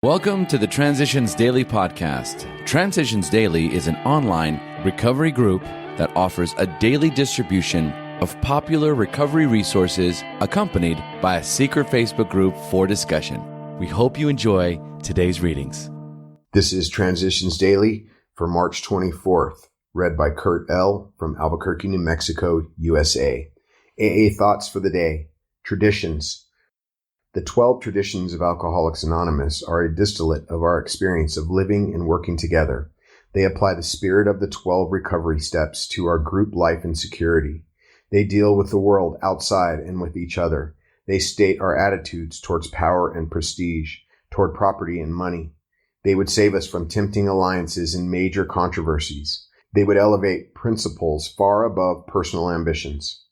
Welcome to the Transitions Daily podcast. Transitions Daily is an online recovery group that offers a daily distribution of popular recovery resources accompanied by a secret Facebook group for discussion. We hope you enjoy today's readings. This is Transitions Daily for March 24th, read by Kurt L. from Albuquerque, New Mexico, USA. AA Thoughts for the Day. Traditions. The 12 traditions of Alcoholics Anonymous are a distillate of our experience of living and working together. They apply the spirit of the 12 recovery steps to our group life and security. They deal with the world outside and with each other. They state our attitudes towards power and prestige, toward property and money. They would save us from tempting alliances and major controversies. They would elevate principles far above personal ambitions.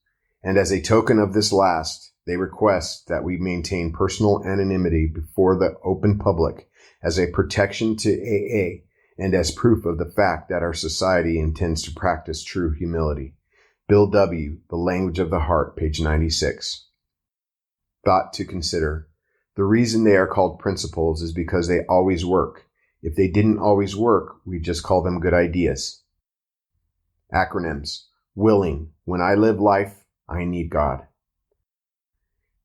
And as a token of this last, they request that we maintain personal anonymity before the open public as a protection to AA and as proof of the fact that our society intends to practice true humility. Bill W., The Language of the Heart, page 96. Thought to consider. The reason they are called principles is because they always work. If they didn't always work, we'd just call them good ideas. Acronyms. Willing. When I live life, I need God.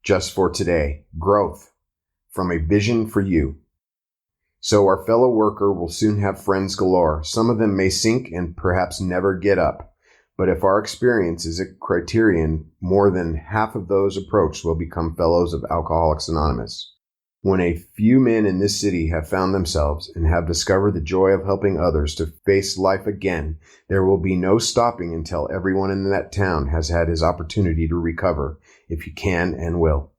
Just for today. Growth. From a vision for you. So our fellow worker will soon have friends galore. Some of them may sink and perhaps never get up. But if our experience is a criterion, more than half of those approached will become fellows of Alcoholics Anonymous. When a few men in this city have found themselves and have discovered the joy of helping others to face life again, there will be no stopping until everyone in that town has had his opportunity to recover, if he can and will.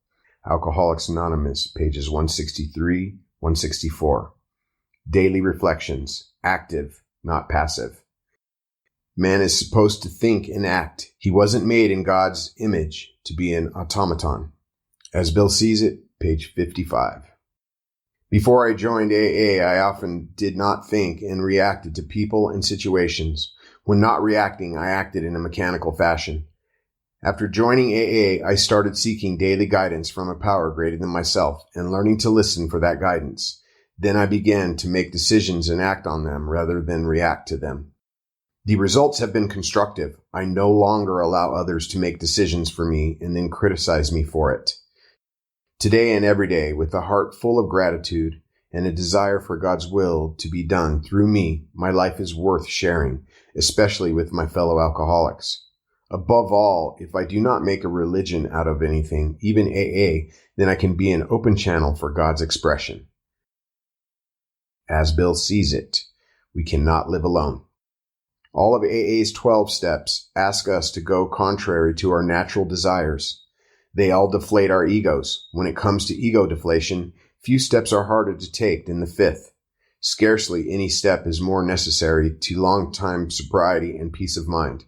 Alcoholics Anonymous, pages 163, 164. Daily reflections. Active, not passive. Man is supposed to think and act. He wasn't made in God's image to be an automaton. As Bill sees it, page 55. Before I joined AA, I often did not think and reacted to people and situations. When not reacting, I acted in a mechanical fashion. After joining AA, I started seeking daily guidance from a power greater than myself and learning to listen for that guidance. Then I began to make decisions and act on them rather than react to them. The results have been constructive. I no longer allow others to make decisions for me and then criticize me for it. Today and every day, with a heart full of gratitude and a desire for God's will to be done through me, my life is worth sharing, especially with my fellow alcoholics. Above all, if I do not make a religion out of anything, even AA, then I can be an open channel for God's expression. As Bill sees it, we cannot live alone. All of AA's 12 steps ask us to go contrary to our natural desires. They all deflate our egos. When it comes to ego deflation, few steps are harder to take than the fifth. Scarcely any step is more necessary to long-time sobriety and peace of mind.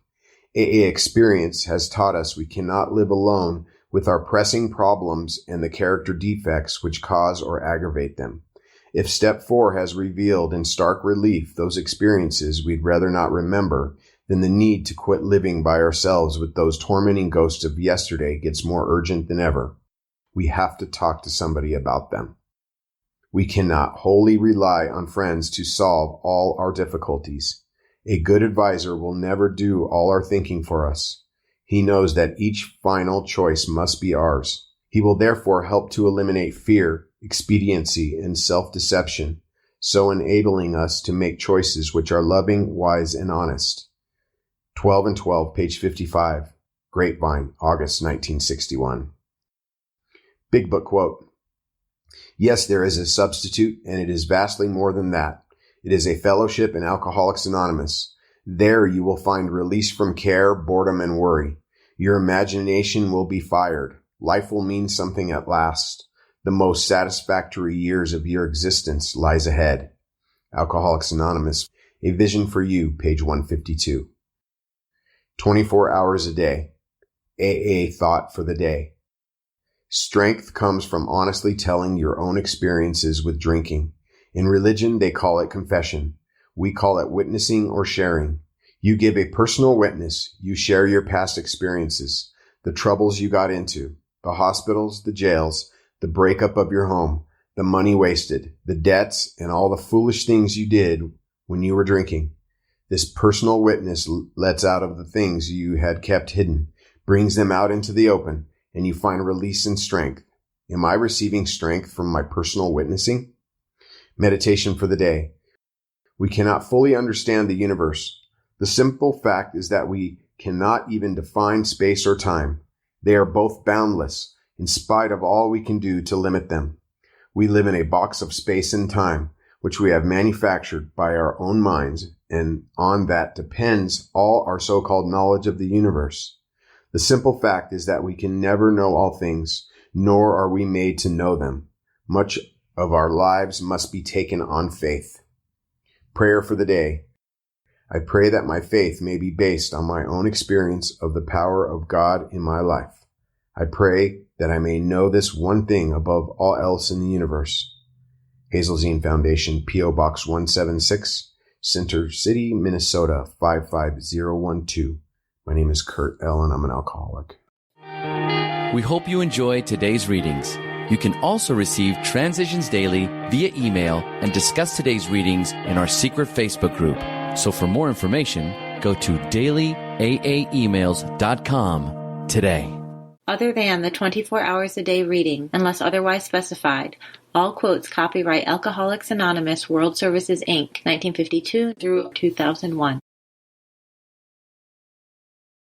AA experience has taught us we cannot live alone with our pressing problems and the character defects which cause or aggravate them. If step 4 has revealed in stark relief those experiences we'd rather not remember, then the need to quit living by ourselves with those tormenting ghosts of yesterday gets more urgent than ever. We have to talk to somebody about them. We cannot wholly rely on friends to solve all our difficulties. A good advisor will never do all our thinking for us. He knows that each final choice must be ours. He will therefore help to eliminate fear, expediency, and self-deception, so enabling us to make choices which are loving, wise, and honest. 12 and 12, page 55. Grapevine, August 1961. Big Book quote. Yes, there is a substitute, and it is vastly more than that. It is a fellowship in Alcoholics Anonymous. There you will find release from care, boredom, and worry. Your imagination will be fired. Life will mean something at last. The most satisfactory years of your existence lies ahead. Alcoholics Anonymous, A Vision for You, page 152. 24 hours a day. AA Thought for the Day. Strength comes from honestly telling your own experiences with drinking. In religion, they call it confession. We call it witnessing or sharing. You give a personal witness. You share your past experiences, the troubles you got into, the hospitals, the jails, the breakup of your home, the money wasted, the debts, and all the foolish things you did when you were drinking. This personal witness lets out of the things you had kept hidden, brings them out into the open, and you find release and strength. Am I receiving strength from my personal witnessing? Meditation for the day. We cannot fully understand the universe. The simple fact is that we cannot even define space or time. They are both boundless, in spite of all we can do to limit them. We live in a box of space and time, which we have manufactured by our own minds, and on that depends all our so-called knowledge of the universe. The simple fact is that we can never know all things, nor are we made to know them. Much of our lives must be taken on faith. Prayer for the day. I pray that my faith may be based on my own experience of the power of God in my life. I pray that I may know this one thing above all else in the universe. Hazelzine Foundation, P.O. Box 176, Center City, Minnesota 55012. My name is Kurt L. and I'm an alcoholic. We hope you enjoyed today's readings. You can also receive Transitions Daily via email and discuss today's readings in our secret Facebook group. So for more information, go to dailyaaemails.com today. Other than the 24 hours a day reading, unless otherwise specified, all quotes copyright Alcoholics Anonymous World Services, Inc., 1952 through 2001.